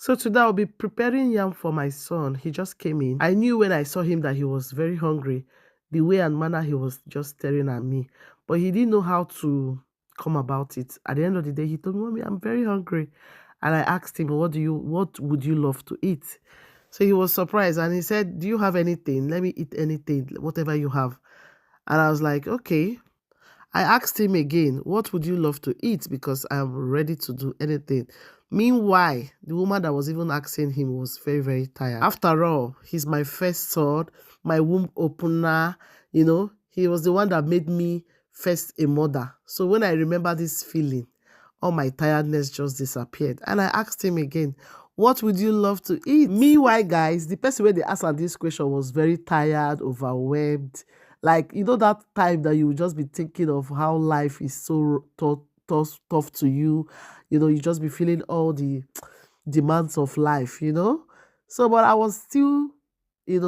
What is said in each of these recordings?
So today I'll be preparing yam for my son. He just came in. I knew when I saw him that he was very hungry. The way and manner he was just staring at me. But he didn't know how to come about it. At the end of the day, he told me, Mommy, I'm very hungry. And I asked him, what would you love to eat? So he was surprised and he said, do you have anything? Let me eat anything, whatever you have. And I was like, okay. I asked him again, what would you love to eat? Because I'm ready to do anything. Meanwhile, the woman that was even asking him was very, very tired. After all, he's my first son, my womb opener. He was the one that made me first a mother. So when I remember this feeling, all my tiredness just disappeared. And I asked him again, what would you love to eat? Meanwhile, guys, the person where they asked this question was very tired, overwhelmed. Like, that time that you will just be thinking of how life is so tough to you. You just be feeling all the demands of life. So, but I was still,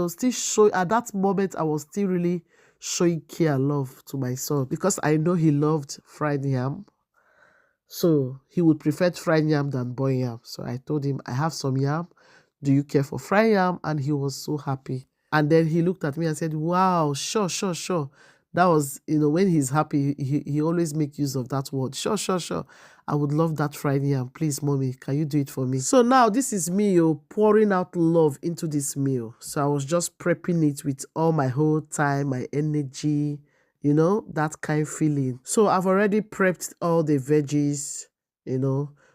still showing, at that moment, I was still really showing care and love to my son because I know he loved fried yam. So he would prefer fried yam than boiled yam. So I told him, I have some yam. Do you care for fried yam? And he was so happy. And then he looked at me and said, wow, sure. That was, when he's happy, he always make use of that word. Sure. I would love that fried yam. Please, Mommy, can you do it for me? So now this is me pouring out love into this meal. So I was just prepping it with all my whole time, my energy, that kind of feeling. So I've already prepped all the veggies,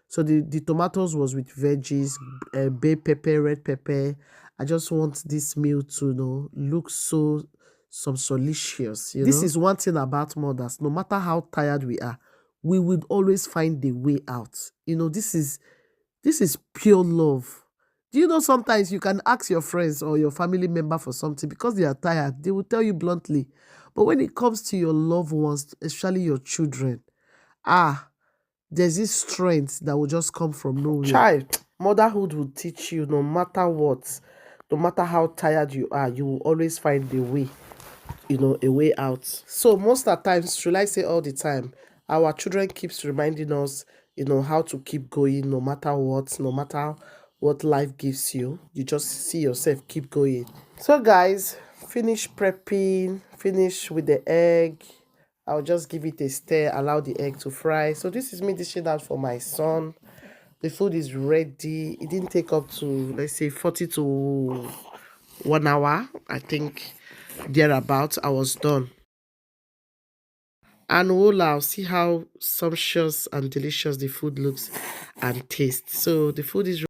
So the tomatoes was with veggies, bay pepper, red pepper. I just want this meal to, look so delicious. This is one thing about mothers. No matter how tired we are, we would always find the way out. This is pure love. Do you know sometimes you can ask your friends or your family member for something because they are tired, they will tell you bluntly. But when it comes to your loved ones, especially your children, there's this strength that will just come from nowhere. Child, motherhood will teach you no matter what, no matter how tired you are, you will always find a way, a way out. So most of the times, should I say all the time, our children keeps reminding us, how to keep going no matter what life gives you. You just see yourself keep going. So guys, finish prepping, finish with the egg. I'll just give it a stir, allow the egg to fry. So this is me dishing out for my son. The food is ready. It didn't take up to, let's say, 40 to 1 hour. I think thereabouts, I was done. And voila, see how sumptuous and delicious the food looks and tastes. So the food is